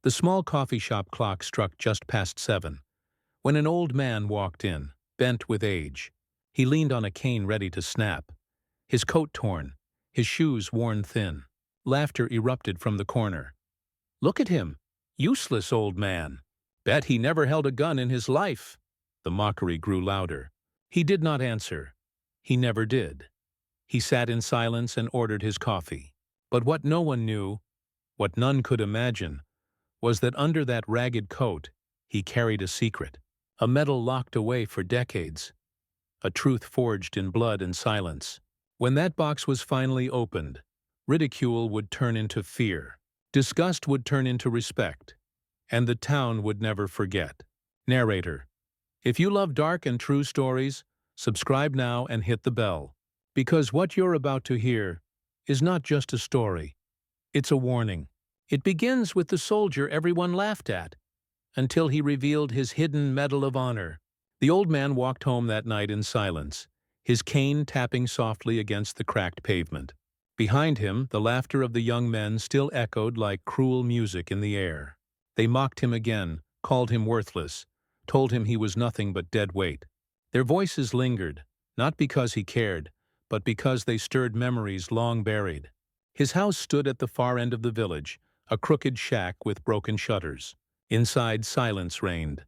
The small coffee shop clock struck just past 7, when an old man walked in, bent with age. He leaned on a cane ready to snap, his coat torn, his shoes worn thin. Laughter erupted from the corner. "Look at him! Useless old man! Bet he never held a gun in his life!" The mockery grew louder. He did not answer. He never did. He sat in silence and ordered his coffee. But what no one knew, what none could imagine, was that under that ragged coat he carried a secret, a metal locked away for decades, a truth forged in blood and silence. When that box was finally opened, ridicule would turn into fear, disgust would turn into respect, and the town would never forget. Narrator: if you love dark and true stories, subscribe now and hit the bell, because what you're about to hear is not just a story, it's a warning. It begins with the soldier everyone laughed at, until he revealed his hidden Medal of Honor. The old man walked home that night in silence, his cane tapping softly against the cracked pavement. Behind him, the laughter of the young men still echoed like cruel music in the air. They mocked him again, called him worthless, told him he was nothing but dead weight. Their voices lingered, not because he cared, but because they stirred memories long buried. His house stood at the far end of the village, a crooked shack with broken shutters. Inside, silence reigned.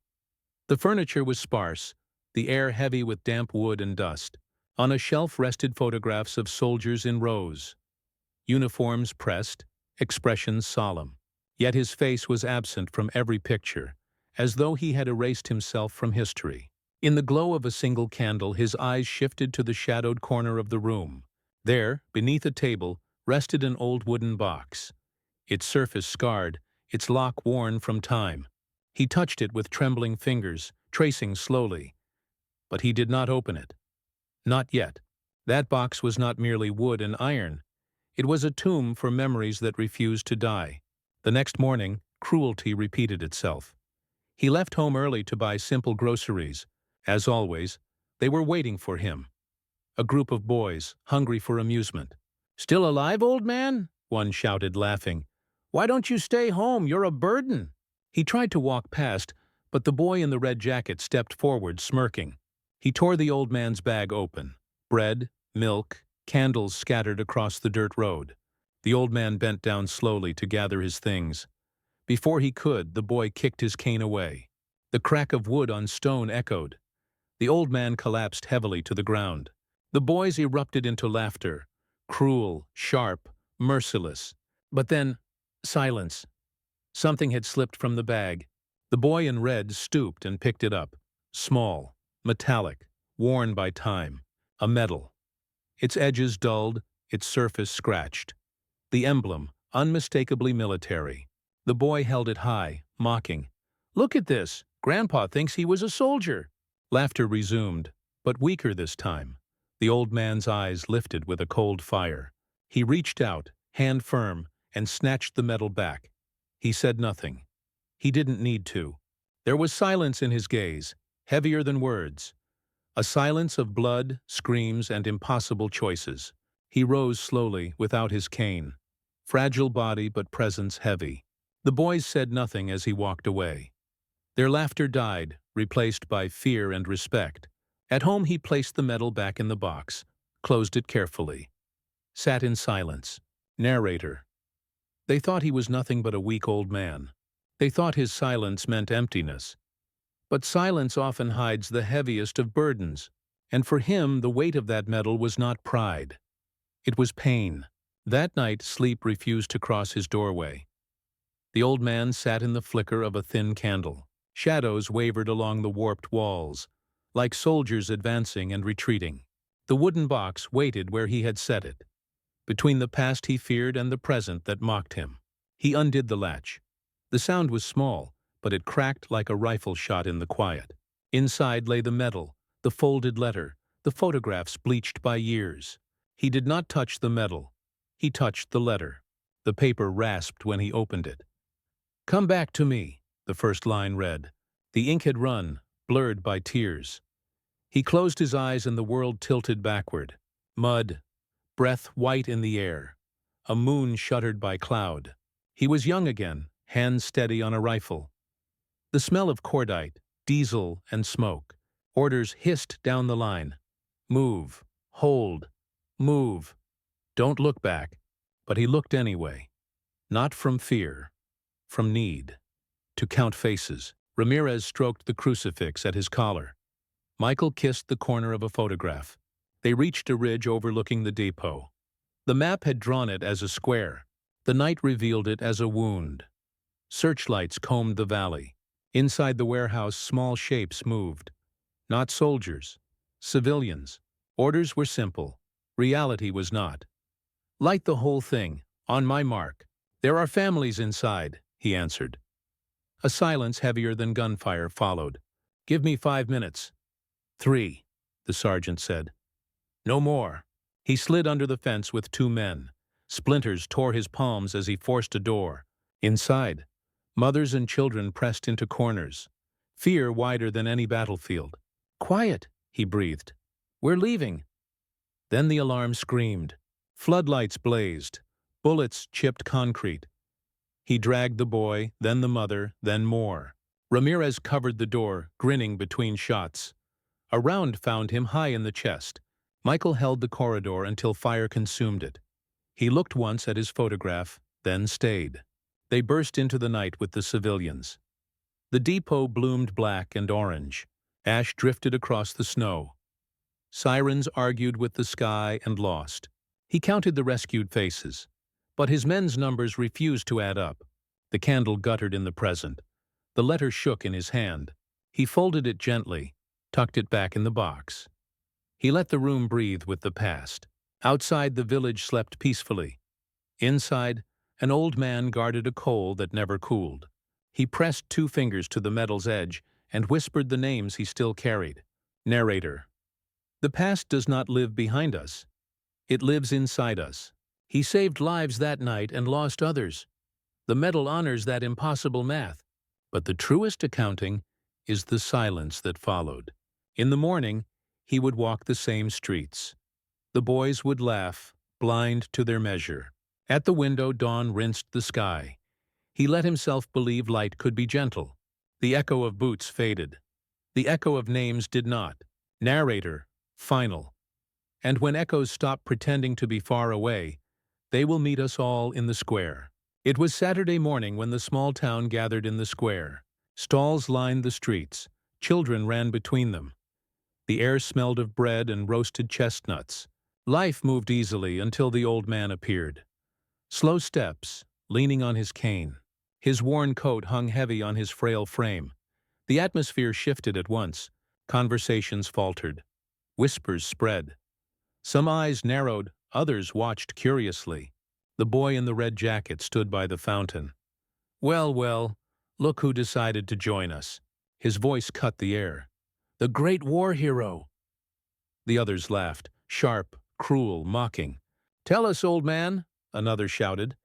The furniture was sparse, the air heavy with damp wood and dust. On a shelf rested photographs of soldiers in rows, uniforms pressed, expressions solemn. Yet his face was absent from every picture, as though he had erased himself from history. In the glow of a single candle, his eyes shifted to the shadowed corner of the room. There, beneath a table, rested an old wooden box, its surface scarred, its lock worn from time. He touched it with trembling fingers, tracing slowly. But he did not open it. Not yet. That box was not merely wood and iron. It was a tomb for memories that refused to die. The next morning, cruelty repeated itself. He left home early to buy simple groceries. As always, they were waiting for him. A group of boys, hungry for amusement. "Still alive, old man?" one shouted, laughing. "Why don't you stay home? You're a burden." He tried to walk past, but the boy in the red jacket stepped forward, smirking. He tore the old man's bag open. Bread, milk, candles scattered across the dirt road. The old man bent down slowly to gather his things. Before he could, the boy kicked his cane away. The crack of wood on stone echoed. The old man collapsed heavily to the ground. The boys erupted into laughter, cruel, sharp, merciless. But then, silence. Something had slipped from the bag. The boy in red stooped and picked it up. Small, metallic, worn by time. A medal. Its edges dulled, its surface scratched. The emblem, unmistakably military. The boy held it high, mocking. "Look at this! Grandpa thinks he was a soldier!" Laughter resumed, but weaker this time. The old man's eyes lifted with a cold fire. He reached out, hand firm, and snatched the medal back. He said nothing. He didn't need to. There was silence in his gaze, heavier than words. A silence of blood, screams, and impossible choices. He rose slowly, without his cane. Fragile body, but presence heavy. The boys said nothing as he walked away. Their laughter died, replaced by fear and respect. At home he placed the medal back in the box, closed it carefully. Sat in silence. Narrator: they thought he was nothing but a weak old man. They thought his silence meant emptiness. But silence often hides the heaviest of burdens, and for him the weight of that medal was not pride. It was pain. That night sleep refused to cross his doorway. The old man sat in the flicker of a thin candle. Shadows wavered along the warped walls, like soldiers advancing and retreating. The wooden box waited where he had set it, between the past he feared and the present that mocked him. He undid the latch. The sound was small, but it cracked like a rifle shot in the quiet. Inside lay the medal, the folded letter, the photographs bleached by years. He did not touch the medal. He touched the letter. The paper rasped when he opened it. "Come back to me," the first line read. The ink had run, blurred by tears. He closed his eyes and the world tilted backward. Mud, breath white in the air, a moon shuttered by cloud. He was young again, hand steady on a rifle. The smell of cordite, diesel, and smoke. Orders hissed down the line. Move. Hold. Move. Don't look back. But he looked anyway. Not from fear. From need. To count faces. Ramirez stroked the crucifix at his collar. Michael kissed the corner of a photograph. They reached a ridge overlooking the depot. The map had drawn it as a square. The night revealed it as a wound. Searchlights combed the valley. Inside the warehouse, small shapes moved. Not soldiers. Civilians. Orders were simple. Reality was not. Light the whole thing. On my mark. There are families inside, he answered. A silence heavier than gunfire followed. Give me 5 minutes. 3, the sergeant said. No more. He slid under the fence with 2 men. Splinters tore his palms as he forced a door. Inside, mothers and children pressed into corners. Fear wider than any battlefield. Quiet, he breathed. We're leaving. Then the alarm screamed. Floodlights blazed. Bullets chipped concrete. He dragged the boy, then the mother, then more. Ramirez covered the door, grinning between shots. A round found him high in the chest. Michael held the corridor until fire consumed it. He looked once at his photograph, then stayed. They burst into the night with the civilians. The depot bloomed black and orange. Ash drifted across the snow. Sirens argued with the sky and lost. He counted the rescued faces. But his men's numbers refused to add up. The candle guttered in the present. The letter shook in his hand. He folded it gently, tucked it back in the box. He let the room breathe with the past. Outside, the village slept peacefully. Inside, an old man guarded a coal that never cooled. He pressed 2 fingers to the metal's edge and whispered the names he still carried. Narrator. The past does not live behind us. It lives inside us. He saved lives that night and lost others. The medal honors that impossible math. But the truest accounting is the silence that followed. In the morning, he would walk the same streets. The boys would laugh, blind to their measure. At the window, dawn rinsed the sky. He let himself believe light could be gentle. The echo of boots faded. The echo of names did not. Narrator, final. And when echoes stop pretending to be far away, they will meet us all in the square. It was Saturday morning when the small town gathered in the square. Stalls lined the streets. Children ran between them. The air smelled of bread and roasted chestnuts. Life moved easily until the old man appeared. Slow steps, leaning on his cane. His worn coat hung heavy on his frail frame. The atmosphere shifted at once. Conversations faltered. Whispers spread. Some eyes narrowed, others watched curiously. The boy in the red jacket stood by the fountain. Well, well, look who decided to join us. His voice cut the air. The great war hero. The others laughed, sharp, cruel, mocking. Tell us, old man, another shouted.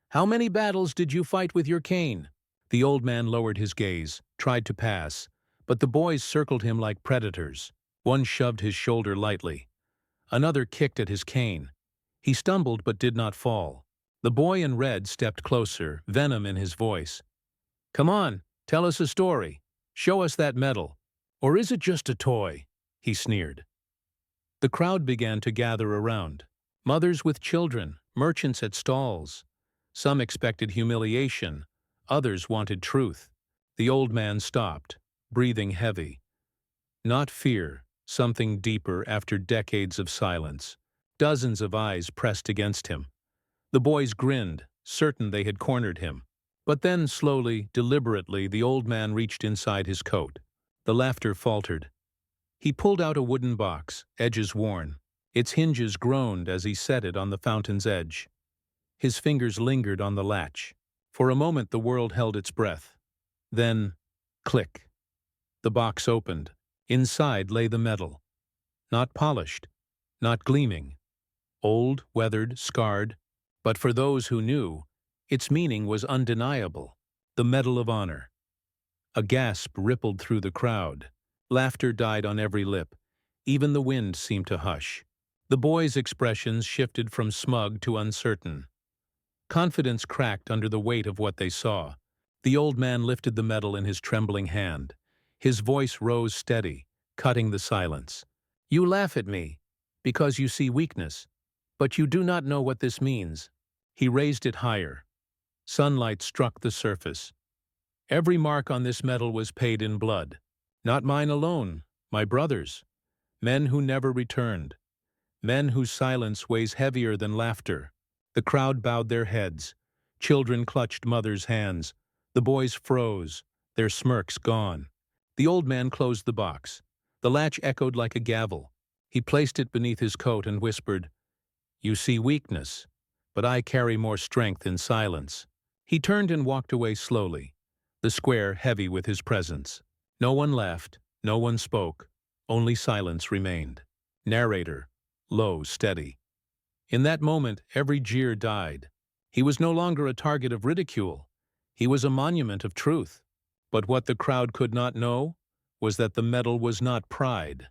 How many battles did you fight with your cane? The old man lowered his gaze, tried to pass, but the boys circled him like predators. One shoved his shoulder lightly. Another kicked at his cane. He stumbled but did not fall. The boy in red stepped closer, venom in his voice. Come on, tell us a story. Show us that medal. Or is it just a toy? He sneered. The crowd began to gather around. Mothers with children, merchants at stalls. Some expected humiliation, others wanted truth. The old man stopped, breathing heavy. Not fear, something deeper after decades of silence. Dozens of eyes pressed against him. The boys grinned, certain they had cornered him. But then, slowly, deliberately, the old man reached inside his coat. The laughter faltered. He pulled out a wooden box, edges worn. Its hinges groaned as he set it on the fountain's edge. His fingers lingered on the latch. For a moment the world held its breath. Then, click. The box opened. Inside lay the medal. Not polished, not gleaming. Old, weathered, scarred. But for those who knew, its meaning was undeniable. The Medal of Honor. A gasp rippled through the crowd. Laughter died on every lip. Even the wind seemed to hush. The boys' expressions shifted from smug to uncertain. Confidence cracked under the weight of what they saw. The old man lifted the medal in his trembling hand. His voice rose steady, cutting the silence. "You laugh at me, because you see weakness, but you do not know what this means." He raised it higher. Sunlight struck the surface. Every mark on this medal was paid in blood. Not mine alone, my brothers. Men who never returned. Men whose silence weighs heavier than laughter. The crowd bowed their heads. Children clutched mothers' hands. The boys froze, their smirks gone. The old man closed the box. The latch echoed like a gavel. He placed it beneath his coat and whispered, "You see weakness, but I carry more strength in silence." He turned and walked away slowly, the square heavy with his presence. No one laughed, no one spoke, only silence remained. Narrator, low, steady. In that moment, every jeer died. He was no longer a target of ridicule. He was a monument of truth. But what the crowd could not know was that the medal was not pride.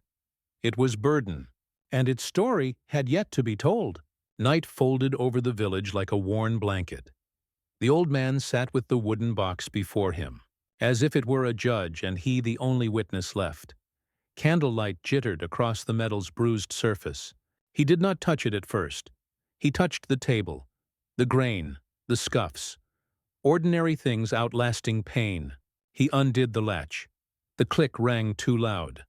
It was burden, and its story had yet to be told. Night folded over the village like a worn blanket. The old man sat with the wooden box before him, as if it were a judge and he the only witness left. Candlelight jittered across the medal's bruised surface. He did not touch it at first. He touched the table, the grain, the scuffs, ordinary things outlasting pain. He undid the latch. The click rang too loud.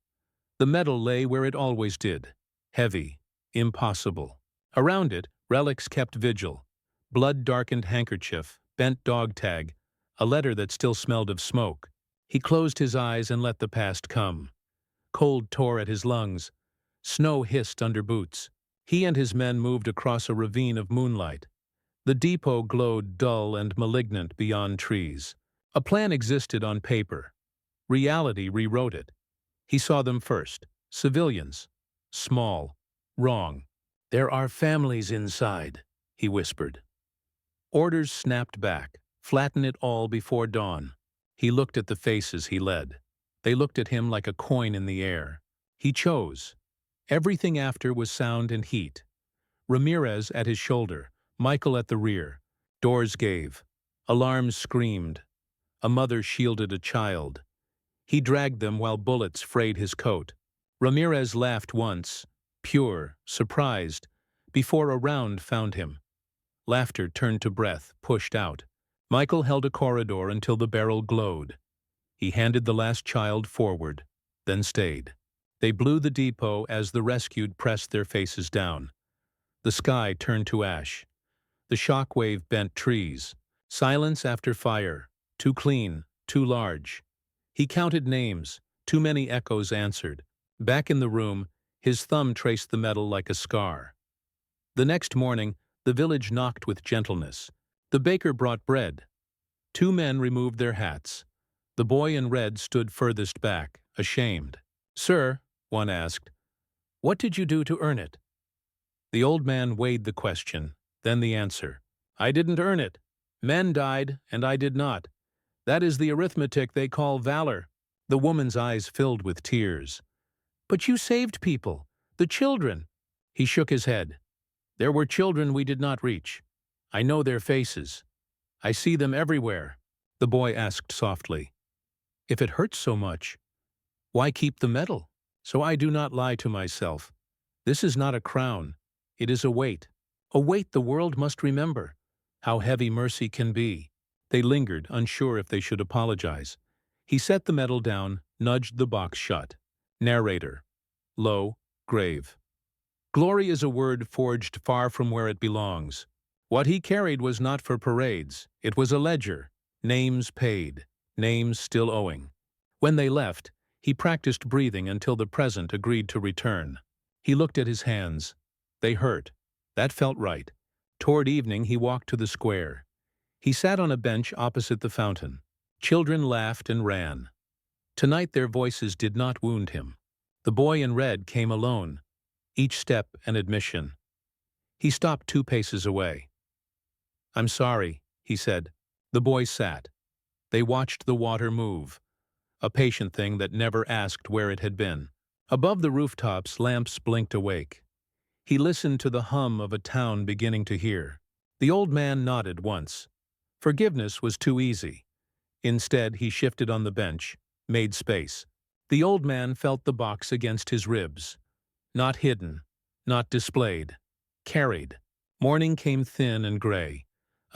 The medal lay where it always did, heavy, impossible. Around it, relics kept vigil. Blood-darkened handkerchief, bent dog tag, a letter that still smelled of smoke. He closed his eyes and let the past come. Cold tore at his lungs. Snow hissed under boots. He and his men moved across a ravine of moonlight. The depot glowed dull and malignant beyond trees. A plan existed on paper. Reality rewrote it. He saw them first. Civilians. Small. Wrong. "There are families inside," he whispered. Orders snapped back. Flatten it all before dawn. He looked at the faces he led. They looked at him like a coin in the air. He chose. Everything after was sound and heat. Ramirez at his shoulder, Michael at the rear. Doors gave. Alarms screamed. A mother shielded a child. He dragged them while bullets frayed his coat. Ramirez laughed once, pure, surprised, before a round found him. Laughter turned to breath, pushed out. Michael held a corridor until the barrel glowed. He handed the last child forward, then stayed. They blew the depot as the rescued pressed their faces down. The sky turned to ash. The shockwave bent trees. Silence after fire. Too clean, too large. He counted names. Too many echoes answered. Back in the room, his thumb traced the metal like a scar. The next morning, the village knocked with gentleness. The baker brought bread. 2 men removed their hats. The boy in red stood furthest back, ashamed. "Sir," one asked, "what did you do to earn it?" The old man weighed the question, then the answer. "I didn't earn it. Men died, and I did not. That is the arithmetic they call valor." The woman's eyes filled with tears. "But you saved people, the children." He shook his head. "There were children we did not reach. I know their faces. I see them everywhere." The boy asked softly, "If it hurts so much, why keep the medal?" "So I do not lie to myself. This is not a crown. It is a weight the world must remember, how heavy mercy can be." They lingered, unsure if they should apologize. He set the medal down, nudged the box shut. Narrator. Low, grave. Glory is a word forged far from where it belongs. What he carried was not for parades. It was a ledger. Names paid. Names still owing. When they left, he practiced breathing until the present agreed to return. He looked at his hands. They hurt. That felt right. Toward evening, he walked to the square. He sat on a bench opposite the fountain. Children laughed and ran. Tonight their voices did not wound him. The boy in red came alone, each step an admission. He stopped 2 paces away. "I'm sorry," he said. The boy sat. They watched the water move, a patient thing that never asked where it had been. Above the rooftops, lamps blinked awake. He listened to the hum of a town beginning to hear. The old man nodded once. Forgiveness was too easy. Instead, he shifted on the bench, made space. The old man felt the box against his ribs. Not hidden, not displayed. Carried. Morning came thin and gray,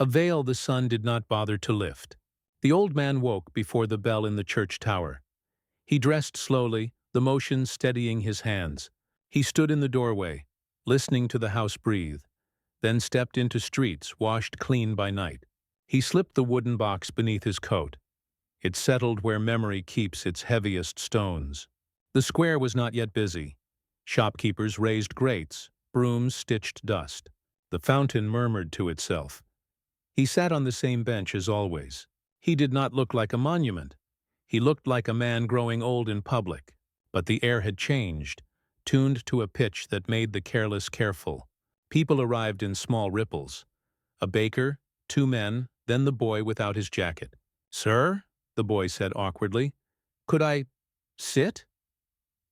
a veil the sun did not bother to lift. The old man woke before the bell in the church tower. He dressed slowly, the motion steadying his hands. He stood in the doorway, listening to the house breathe, then stepped into streets washed clean by night. He slipped the wooden box beneath his coat. It settled where memory keeps its heaviest stones. The square was not yet busy. Shopkeepers raised grates, brooms stitched dust. The fountain murmured to itself. He sat on the same bench as always. He did not look like a monument. He looked like a man growing old in public. But the air had changed, tuned to a pitch that made the careless careful. People arrived in small ripples. A baker, 2 men, then the boy without his jacket. "Sir?" the boy said awkwardly. "Could I sit?"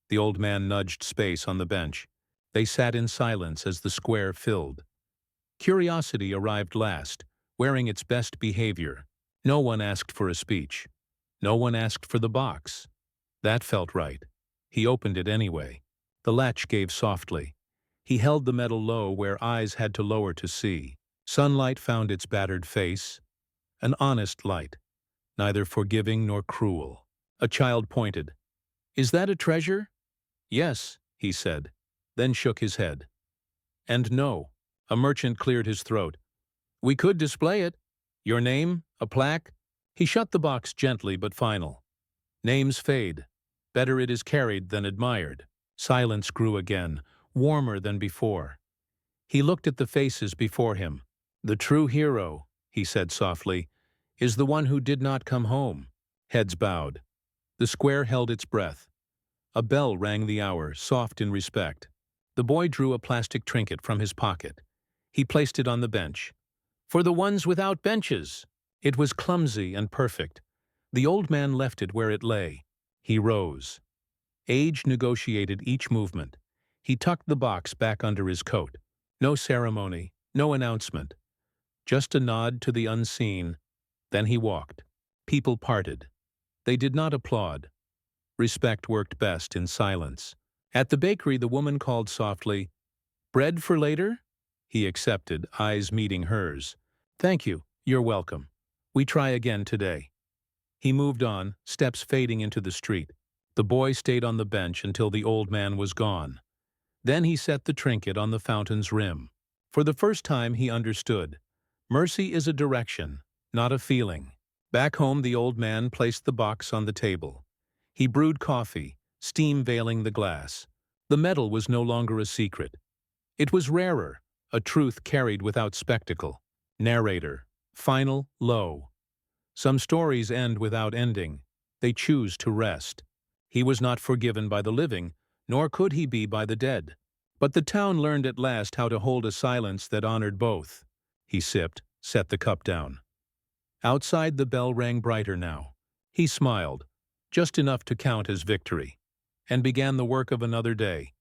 The old man nudged space on the bench. They sat in silence as the square filled. Curiosity arrived last, wearing its best behavior. No one asked for a speech. No one asked for the box. That felt right. He opened it anyway. The latch gave softly. He held the metal low where eyes had to lower to see. Sunlight found its battered face. An honest light, neither forgiving nor cruel. A child pointed. "Is that a treasure?" "Yes," he said, then shook his head. "And no." A merchant cleared his throat. "We could display it. Your name, a plaque?" He shut the box gently but final. "Names fade. Better it is carried than admired." Silence grew again, warmer than before. He looked at the faces before him. "The true hero," he said softly, "is the one who did not come home." Heads bowed. The square held its breath. A bell rang the hour, soft in respect. The boy drew a plastic trinket from his pocket. He placed it on the bench. "For the ones without benches." It was clumsy and perfect. The old man left it where it lay. He rose. Age negotiated each movement. He tucked the box back under his coat. No ceremony, no announcement. Just a nod to the unseen. Then he walked. People parted. They did not applaud. Respect worked best in silence. At the bakery, the woman called softly, "Bread for later?" He accepted, eyes meeting hers. "Thank you. You're welcome. We try again today." He moved on, steps fading into the street. The boy stayed on the bench until the old man was gone. Then he set the trinket on the fountain's rim. For the first time he understood. Mercy is a direction, not a feeling. Back home, the old man placed the box on the table. He brewed coffee, steam veiling the glass. The metal was no longer a secret. It was rarer, a truth carried without spectacle. Narrator. Final, low. Some stories end without ending. They choose to rest. He was not forgiven by the living, nor could he be by the dead. But the town learned at last how to hold a silence that honored both. He sipped, set the cup down. Outside, the bell rang brighter now. He smiled, just enough to count as victory, and began the work of another day.